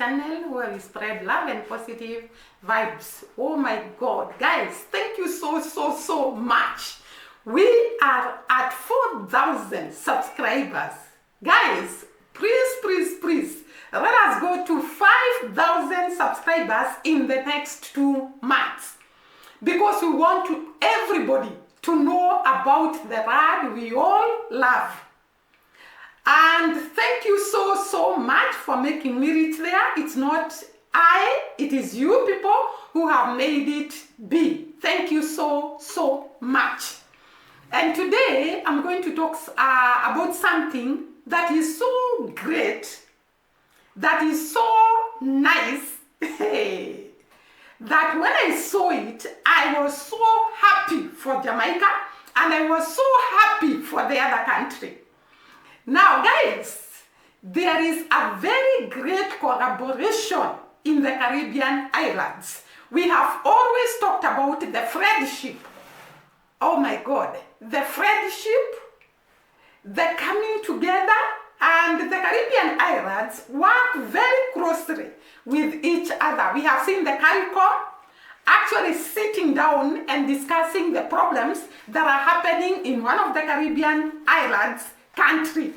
channel where we spread love and positive vibes. Oh my God, guys, thank you so much. We are at 4,000 subscribers. Guys, please, let us go to 5,000 subscribers in the next 2 months. Because we want everybody to know about the R.A.M we all love. And thank you so much for making me reach there. It's not I, it is you people who have made it be. Thank you so much. And today I'm going to talk about something that is so great, that is so nice, that when I saw it, I was so happy for Jamaica and I was so happy for the other country. Now guys, there is a very great collaboration in the Caribbean islands. We have always talked about the friendship. Oh my God, the friendship, the coming together, and the Caribbean islands work very closely with each other. We have seen the CARICOM actually sitting down and discussing the problems that are happening in one of the Caribbean islands country.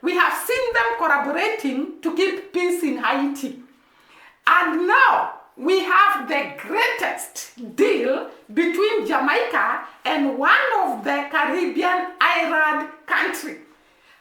We have seen them collaborating to keep peace in Haiti. And now we have the greatest deal between Jamaica and one of the Caribbean island country.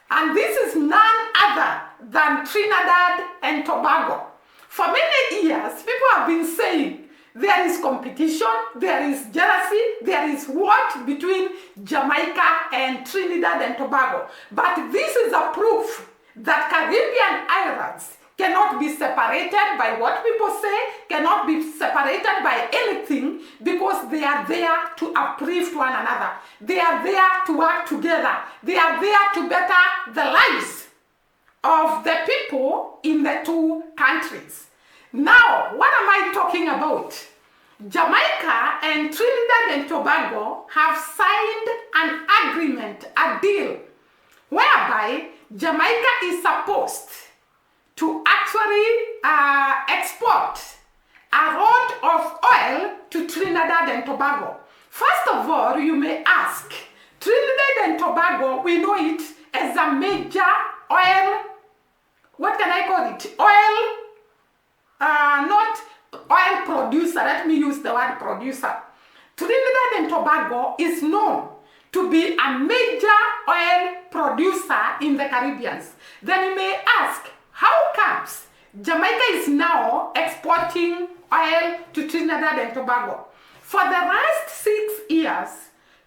And this is none other than Trinidad and Tobago. For many years, people have been saying there is competition, there is jealousy, there is what between Jamaica and Trinidad and Tobago. But this is a proof that Caribbean islands cannot be separated by what people say, cannot be separated by anything, because they are there to uplift one another. They are there to work together. They are there to better the lives of the people in the two countries. Now, what am I talking about? Jamaica and Trinidad and Tobago have signed an agreement, a deal, whereby Jamaica is supposed to actually export a lot of oil to Trinidad and Tobago. First of all, you may ask, Trinidad and Tobago, we know it as a major oil, what can I call it? Not oil producer, let me use the word producer. Trinidad and Tobago is known to be a major oil producer in the Caribbean. Then you may ask, how comes Jamaica is now exporting oil to Trinidad and Tobago? For the last 6 years,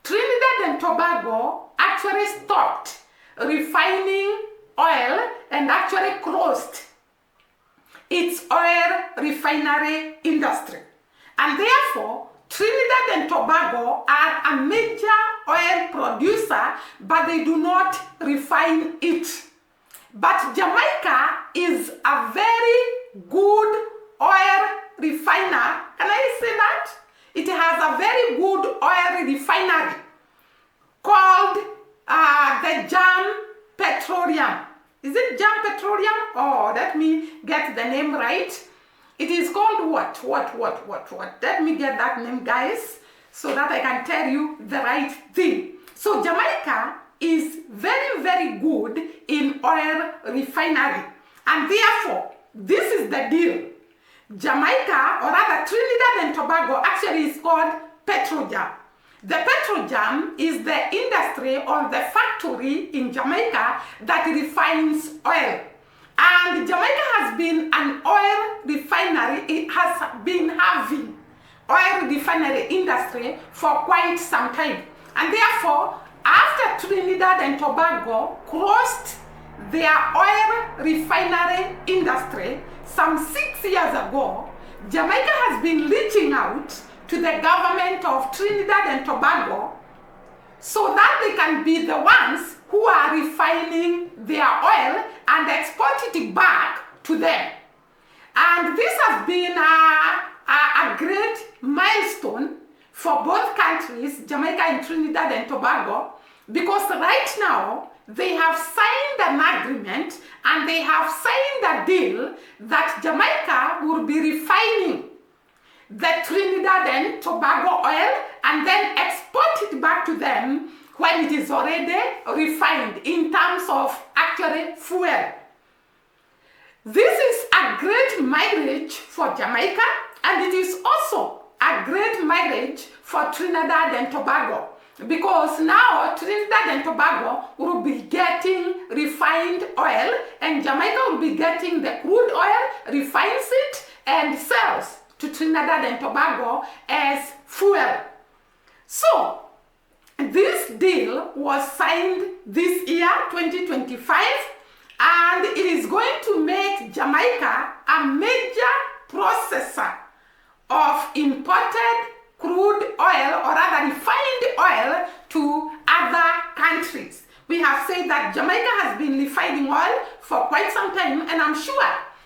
Trinidad and Tobago actually stopped refining oil and actually closed its oil refinery industry. And therefore, Trinidad and Tobago are a major oil producer, but they do not refine it. But Jamaica is a very good oil refiner. Can I say that? It has a very good oil refinery called the Petro. Is it Petro? Oh, let me get the name right. It is called what? Let me get that name, guys, so that I can tell you the right thing. So Jamaica is very good in oil refinery. And therefore, this is the deal. Jamaica, or rather Trinidad and Tobago, actually is called Petro. The Petro is the industry or the factory in Jamaica that refines oil. And Jamaica has been an oil refinery. It has been having oil refinery industry for quite some time. And therefore, after Trinidad and Tobago closed their oil refinery industry some 6 years ago, Jamaica has been reaching out to the government of Trinidad and Tobago so that they can be the ones who are refining their oil and exporting it back to them. And this has been a great milestone for both countries, Jamaica and Trinidad and Tobago, because right now they have signed an agreement and they have signed a deal that Jamaica will be refining the Trinidad and Tobago oil and then export it back to them when it is already refined in terms of actually fuel. This is a great mileage for Jamaica, and it is also a great mileage for Trinidad and Tobago, because now Trinidad and Tobago will be getting refined oil and Jamaica will be getting the crude oil, refines it and sells to Trinidad and Tobago as fuel. So this deal was signed this year, 2025, and it is going to make Jamaica a major processor of imported crude oil, or rather refined oil, to other countries. We have said that Jamaica has been refining oil for quite some time, and I'm sure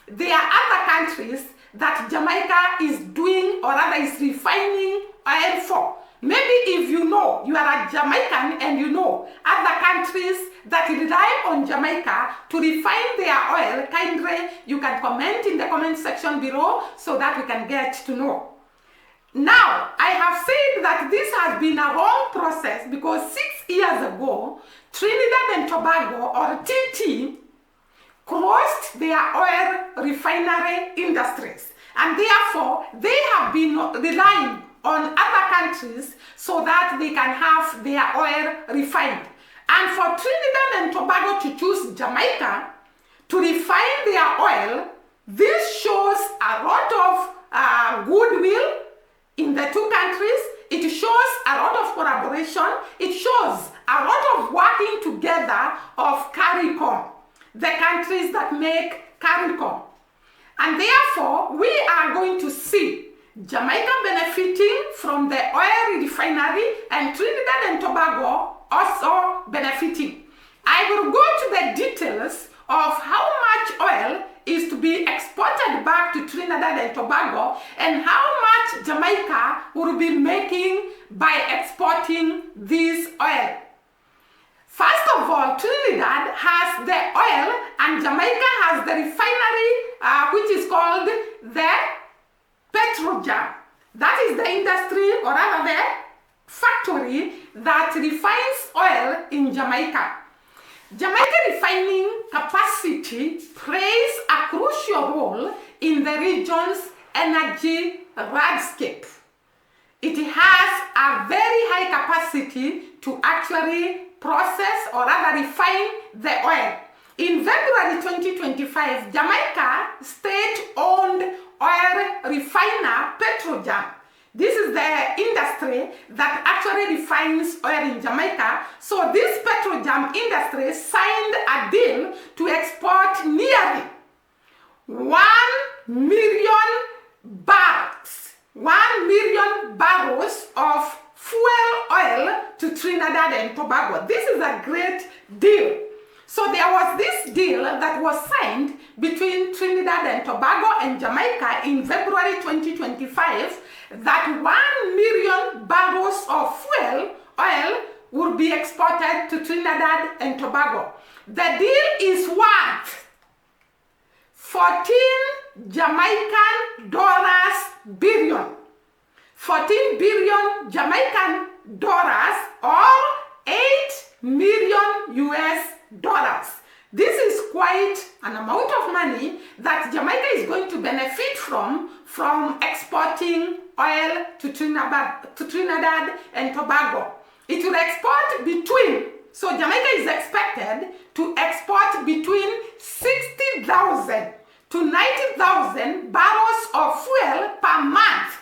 there are other countries that Jamaica is doing, or rather is refining oil for. Maybe if you know, you are a Jamaican and you know other countries that rely on Jamaica to refine their oil, kindly you can comment in the comment section below so that we can get to know. Now, I have said that this has been a long process because 6 years ago, Trinidad and Tobago, or TT, closed their oil refinery industries, and therefore they have been relying on other countries so that they can have their oil refined. And for Trinidad and Tobago to choose Jamaica to refine their oil, this shows a lot of goodwill in the two countries. It shows a lot of collaboration. It shows a lot of working together of CARICOM, the countries that make CARICOM. And therefore, we are going to see Jamaica benefiting from the oil refinery and Trinidad and Tobago also benefiting. I will go to the details of how much oil is to be exported back to Trinidad and Tobago and how much Jamaica will be making by exporting this oil. First of all, Trinidad has the oil and Jamaica has the refinery which is called the Petro. That is the industry, or rather the factory that refines oil in Jamaica. Jamaica refining capacity plays a crucial role in the region's energy landscape. It has a very high capacity to actually process, or rather refine, the oil. In February 2025, Jamaica state-owned oil refiner Petro. This is the industry that actually refines oil in Jamaica. So this Petro industry signed a deal to export nearly 1 million barrels, 1 million barrels of fuel oil to Trinidad and Tobago. This is a great deal. So there was this deal that was signed between Trinidad and Tobago and Jamaica in February 2025 that 1 million barrels of fuel oil will be exported to Trinidad and Tobago. The deal is worth 14 Jamaican dollars billion. 14 billion Jamaican dollars, or 8 million US dollars. This is quite an amount of money that Jamaica is going to benefit from exporting oil to Trinidad and Tobago. It will export between, so Jamaica is expected to export between 60,000 to 90,000 barrels of fuel per month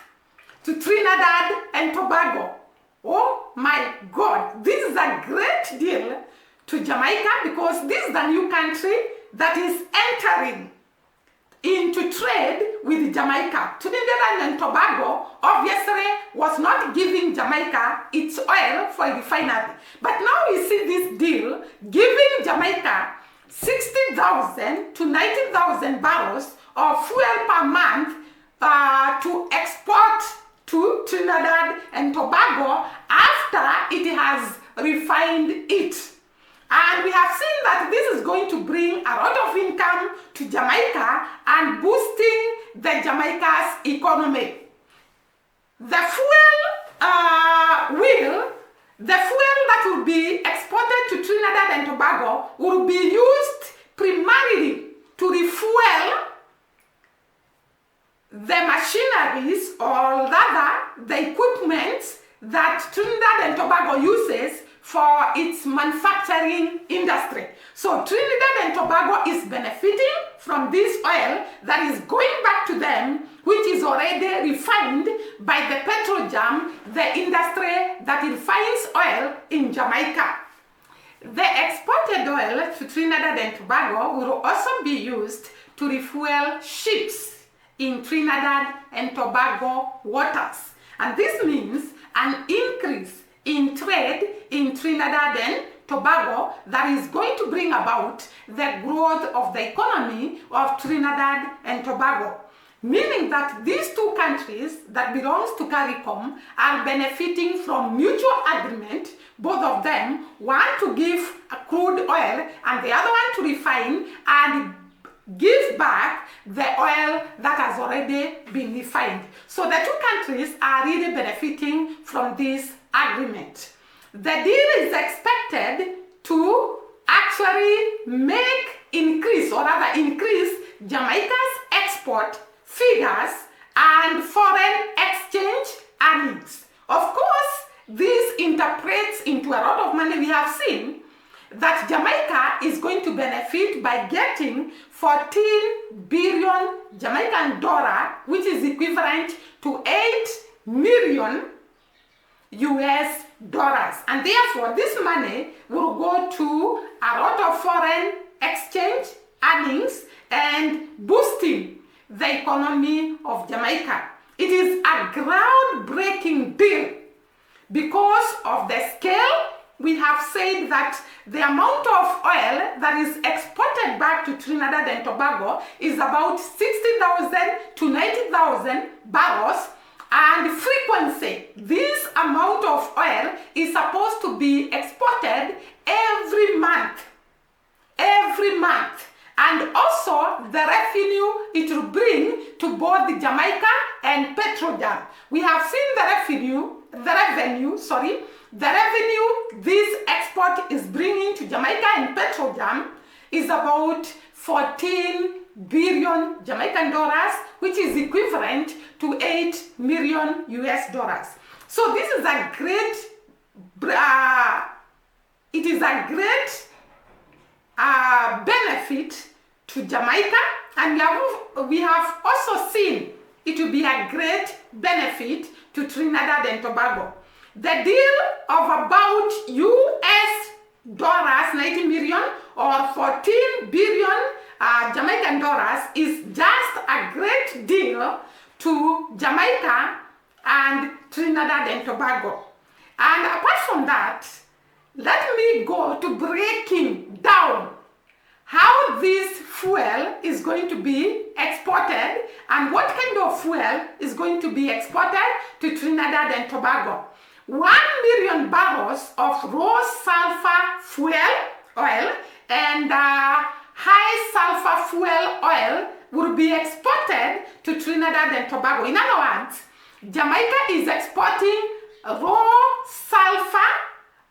to Trinidad and Tobago. Oh my God, this is a great deal to Jamaica because this is the new country that is entering into trade with Jamaica. Trinidad and Tobago obviously was not giving Jamaica its oil for a refinery. But now we see this deal giving Jamaica 60,000 to 90,000 barrels of fuel per month to export to Trinidad and Tobago after it has refined it. And we have seen that this is going to bring a lot of income to Jamaica and boosting the Jamaica's economy. The fuel that will be exported to Trinidad and Tobago will be used primarily to refuel the machineries, or rather the equipment that Trinidad and Tobago uses for its manufacturing industry. So Trinidad and Tobago is benefiting from this oil that is going back to them, which is already refined by the Petro, the industry that refines oil in Jamaica. The exported oil to Trinidad and Tobago will also be used to refuel ships in Trinidad and Tobago waters. And this means an increase in trade in Trinidad and Tobago that is going to bring about the growth of the economy of Trinidad and Tobago. Meaning that these two countries that belongs to CARICOM are benefiting from mutual agreement, both of them, one to give a crude oil and the other one to refine and give back the oil that has already been refined. So the two countries are really benefiting from this agreement. The deal is expected to actually increase Jamaica's export figures and foreign exchange earnings. Of course, this interprets into a lot of money. We have seen that Jamaica is going to benefit by getting 14 billion Jamaican dollar, which is equivalent to 8 million US dollars. And therefore, this money will go to a lot of foreign exchange earnings and boosting the economy of Jamaica. It is a groundbreaking deal because of the scale. We have said that the amount of oil that is exported back to Trinidad and Tobago is about 60,000 to 90,000 barrels. And frequency, this amount of oil is supposed to be exported every month. And also the revenue it will bring to both the Jamaica and Petro. We have seen the revenue this export is bringing to Jamaica and Petro is about 14 billion Jamaican dollars, which is equivalent to 8 million US dollars. So this is a great benefit to Jamaica, and we have also seen it will be a great benefit to Trinidad and Tobago. The deal of about US dollars 90 million or 14 billion Jamaican dollars is just a great deal to Jamaica and Trinidad and Tobago. And apart from that, let me go to breaking down how this fuel is going to be exported and what kind of fuel is going to be exported to Trinidad and Tobago. 1 million barrels of raw sulfur fuel oil and high sulfur fuel oil will be exported to Trinidad and Tobago. In other words, Jamaica is exporting raw sulfur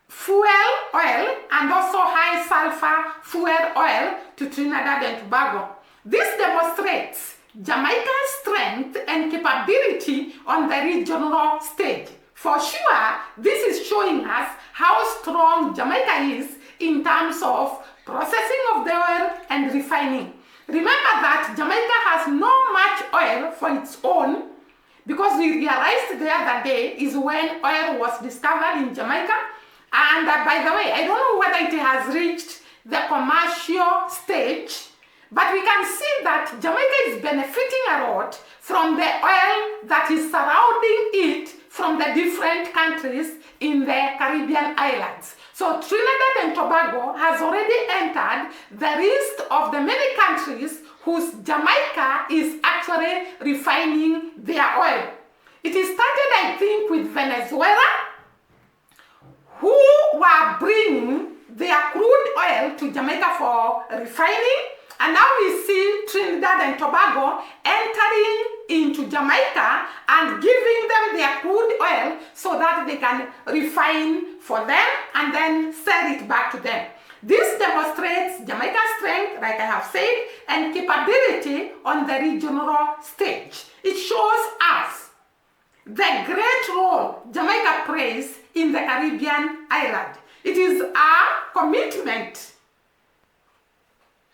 fuel oil and also high sulfur fuel oil to Trinidad and Tobago. This demonstrates Jamaica's strength and capability on the regional stage. For sure, this is showing us how strong Jamaica is in terms of processing of the oil and refining. Remember that Jamaica has not much oil for its own, because we realized the other day is when oil was discovered in Jamaica. And by the way, I don't know whether it has reached the commercial stage, but we can see that Jamaica is benefiting a lot from the oil that is surrounding it from the different countries in the Caribbean islands. So Trinidad and Tobago has already entered the list of the many countries whose Jamaica is actually refining their oil. It started, I think, with Venezuela, who were bringing their crude oil to Jamaica for refining. And now we see Trinidad and Tobago entering into Jamaica and giving them their crude oil so that they can refine for them and then sell it back to them. This demonstrates Jamaica's strength, like I have said, and capability on the regional stage. It shows us the great role Jamaica plays in the Caribbean island. It is a commitment,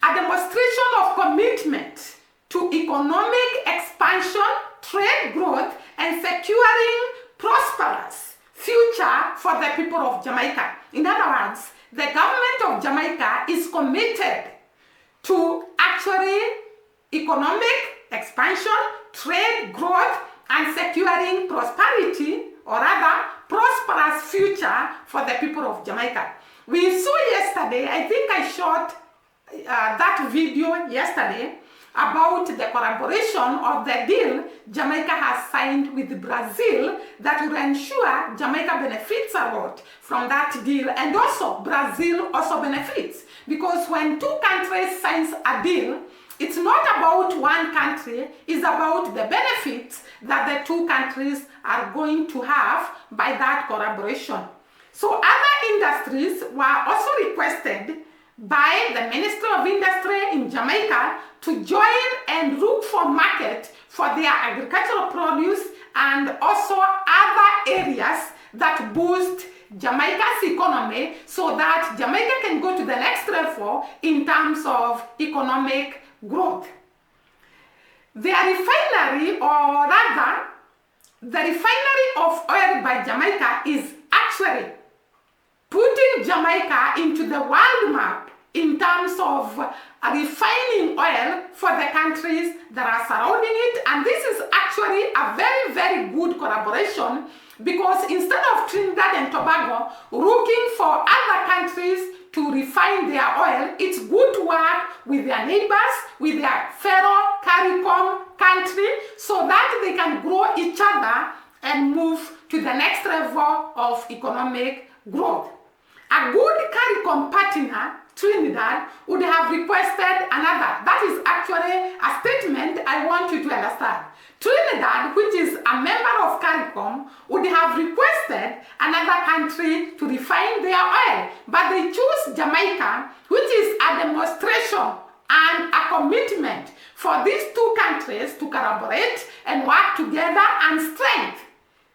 a demonstration of commitment to economic expansion, trade growth, and securing prosperous future for the people of Jamaica. In other words, the government of Jamaica is committed to actually economic expansion, trade growth, and securing prosperity, or rather, prosperous future for the people of Jamaica. We saw yesterday, I think I shot that video yesterday about the collaboration of the deal Jamaica has signed with Brazil that will ensure Jamaica benefits a lot from that deal, and also Brazil also benefits, because when two countries sign a deal, it's not about one country, it's about the benefits that the two countries are going to have by that collaboration. So other industries were also requested by the Ministry of Industry in Jamaica to join and look for market for their agricultural produce and also other areas that boost Jamaica's economy so that Jamaica can go to the next level in terms of economic growth. Their refinery, or rather, the refinery of oil by Jamaica is actually putting Jamaica into the world map in terms of refining oil for the countries that are surrounding it. And this is actually a very, very good collaboration, because instead of Trinidad and Tobago looking for other countries to refine their oil, it's good to work with their neighbors, with their fellow CARICOM country, so that they can grow each other and move to the next level of economic growth. A good CARICOM partner, Trinidad, would have requested another. That is actually a statement I want you to understand. Trinidad, which is a member of CARICOM, would have requested another country to refine their oil, but they choose Jamaica, which is a demonstration and a commitment for these two countries to collaborate and work together and strengthen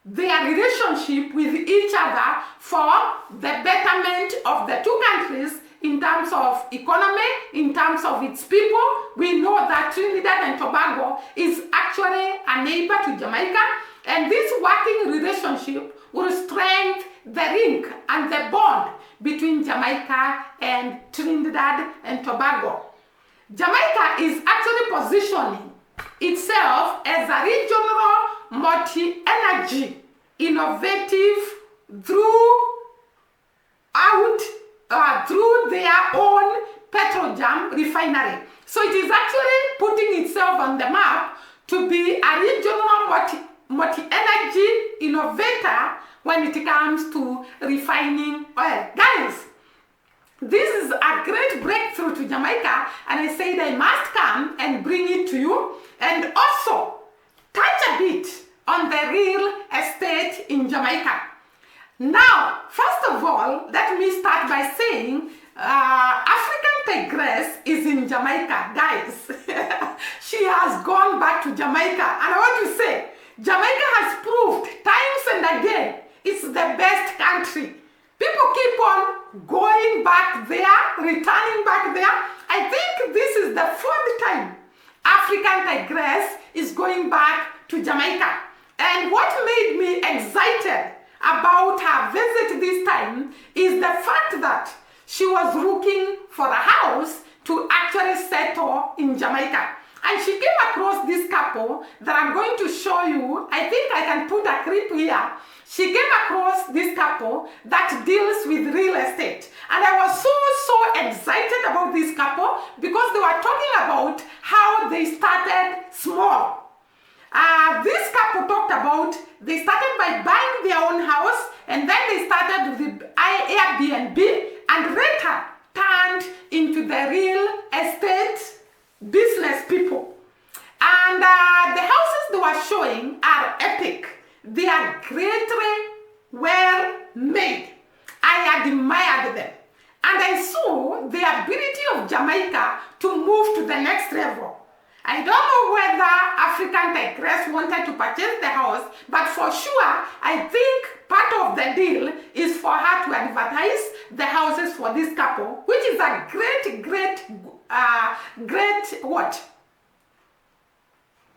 their relationship with each other for the betterment of the two countries in terms of economy, in terms of its people. We know that Trinidad and Tobago is actually a neighbor to Jamaica, and this working relationship will strengthen the link and the bond between Jamaica and Trinidad and Tobago. Jamaica is actually positioning itself as a regional multi-energy, innovative through their own Petro refinery. So it is actually putting itself on the map to be a regional multi-energy innovator when it comes to refining oil. Guys, this is a great breakthrough to Jamaica, and I said I must come and bring it to you, and also touch a bit on the real estate in Jamaica. Now, first of all, let me start by saying African Tigress is in Jamaica, guys. She has gone back to Jamaica, and I want to say, Jamaica has proved times and again it's the best country. People keep on going back there, returning back there. I think this is the fourth time African Tigress is going back to Jamaica. And what made me excited about her visit this time is the fact that she was looking for a house to actually settle in Jamaica. And she came across this couple that I'm going to show you. I think I can put a clip here. She came across this couple that deals with real estate. And I was so excited about this couple because they were talking about how they started small. This couple talked about they started by buying their own house, and then they started with Airbnb, and later turned into the real estate business people. And the houses they were showing are epic. They are greatly well made. I admired them. And I saw the ability of Jamaica to move to the next level. I don't know whether African Tigress wanted to purchase the house, but for sure, I think part of the deal is for her to advertise the houses for this couple, which is a great what?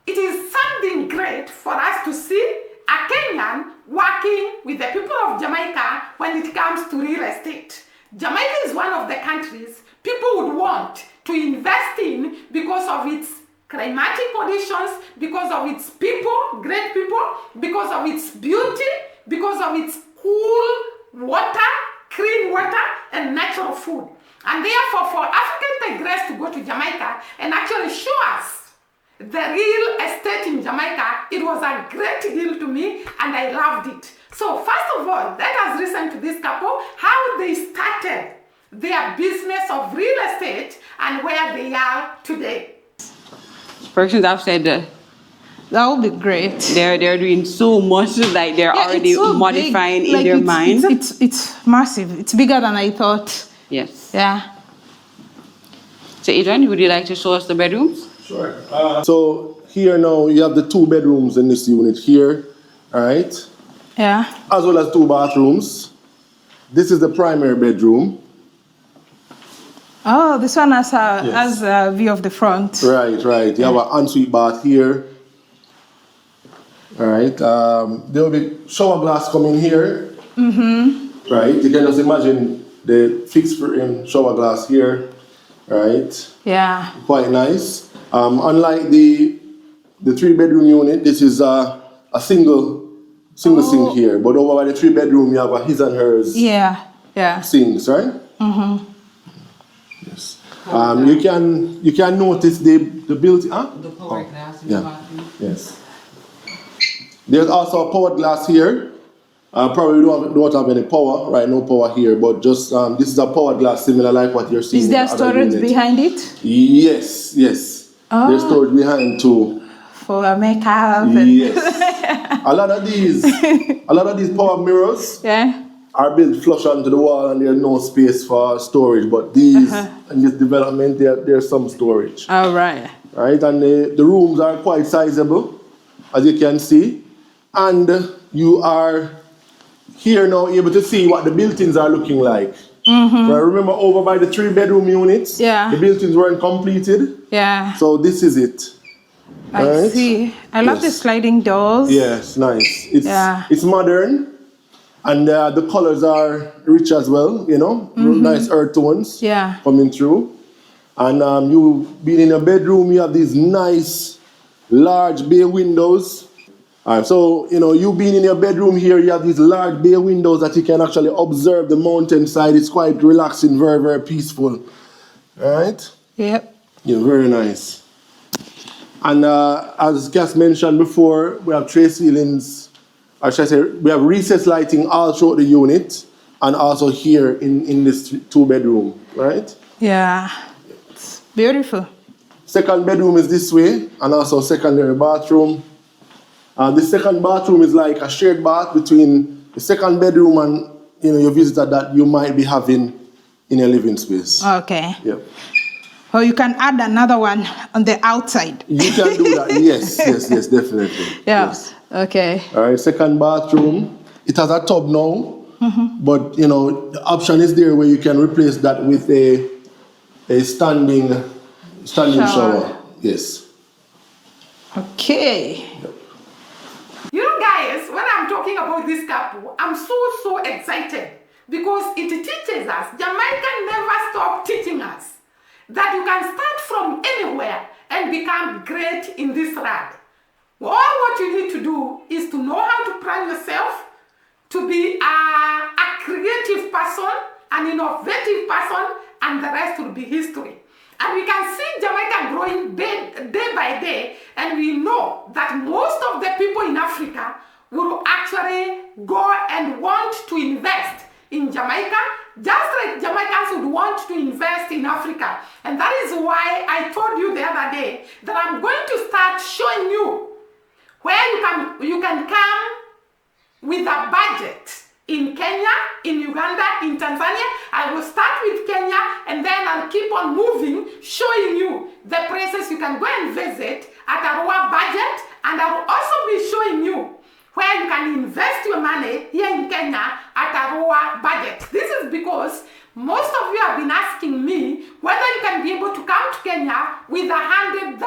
It is something great for us to see a Kenyan working with the people of Jamaica when it comes to real estate. Jamaica is one of the countries people would want to invest in because of its climatic conditions, because of its people, great people, because of its beauty, because of its cool water, clean water, and natural food. And therefore, for African Tigress to go to Jamaica and actually show us the real estate in Jamaica, it was a great deal to me and I loved it. So first of all, let us listen to this couple, how they started their business of real estate and where they are today. Persons have said that would be great. They're doing so much, like they're already so modifying big. in Like their mind. It's massive. It's bigger than I thought. Yes. Yeah. So Adrian, would you like to show us the bedrooms? Sure. So here now you have the 2 bedrooms in this unit here, all right? Yeah. As well as 2 bathrooms. This is the primary bedroom. Oh, this one has Yes. a view of the front. Right. You have an ensuite bath here. All right. There will be shower glass coming here. Mm-hmm. Right. You can just imagine the fixed frame shower glass here. Right. Yeah. Quite nice. Unlike the 3-bedroom unit, this is a single sink here. But over by the 3-bedroom, you have a his and hers Yeah. sinks, right? Mm-hmm. Yes. You can notice the built. The power glass in the bathroom. Yes. There's also a powered glass here. Probably don't have any power, right? No power here, but just this is a powered glass similar like what you're seeing. Is there in the other storage unit. behind it? Yes. There's storage behind too. For a makeup? Yes. a lot of these power mirrors Yeah. are built flush onto the wall and there's no space for storage. But these in this development there's some storage. All right. Right, and the rooms are quite sizable, as you can see, and you are here now able to see what the built-ins are looking like. Mm-hmm. So I remember over by the 3-bedroom units, the built-ins weren't completed. Yeah. So this is it. I see. I love the sliding doors. Yes, nice. It's modern, and the colors are rich as well. You know, nice earth tones. Coming through. And you being in a bedroom, you have these nice, large bay windows. So, you know, you being in your bedroom here, you have these large bay windows that you can actually observe the mountainside. It's quite relaxing, very, very peaceful. All right? Yep. Yeah, very nice. And as Cass mentioned before, we have tray ceilings, or should I say, we have recessed lighting all throughout the unit, and also here in this 2-bedroom, right? Yeah. Beautiful. Second bedroom is this way, and also secondary bathroom. The second bathroom is like a shared bath between the second bedroom and your visitor that you might be having in your living space. Okay. Yep. Or you can add another one on the outside. You can do that. Yes, definitely. Yeah. Yes. Okay. All right. Second bathroom. It has a tub now, but the option is there where you can replace that with a standing shower. Yes. Okay. You know, guys, when I'm talking about this couple, I'm so excited because it teaches us, Jamaica never stopped teaching us that you can start from anywhere and become great in this land. All what you need to do is to know how to plan yourself, to be a creative person, an innovative person, and the rest will be history. And we can see Jamaica growing day by day, and we know that most of the people in Africa will actually go and want to invest in Jamaica, just like Jamaicans would want to invest in Africa. And that is why I told you the other day that I'm going to start showing you where you can come with a budget in Kenya, in Uganda, in Tanzania. I will start with Kenya and then I'll keep on moving, showing you the places you can go and visit at a lower budget, and I will also be showing you where you can invest your money here in Kenya at a lower budget. This is because most of you have been asking me whether you can be able to come to Kenya with 100,000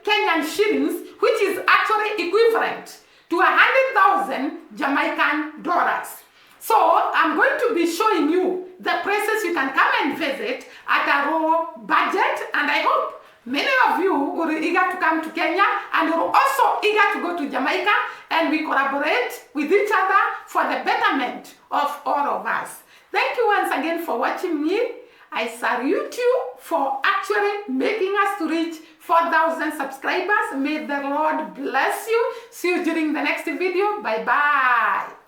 Kenyan shillings, which is actually equivalent to 100,000 Jamaican dollars. So I'm going to be showing you the places you can come and visit at a low budget, and I hope many of you will be eager to come to Kenya and will also eager to go to Jamaica, and we collaborate with each other for the betterment of all of us. Thank you once again for watching me. I salute you for actually making us to reach 4,000 subscribers. May the Lord bless you. See you during the next video. Bye-bye.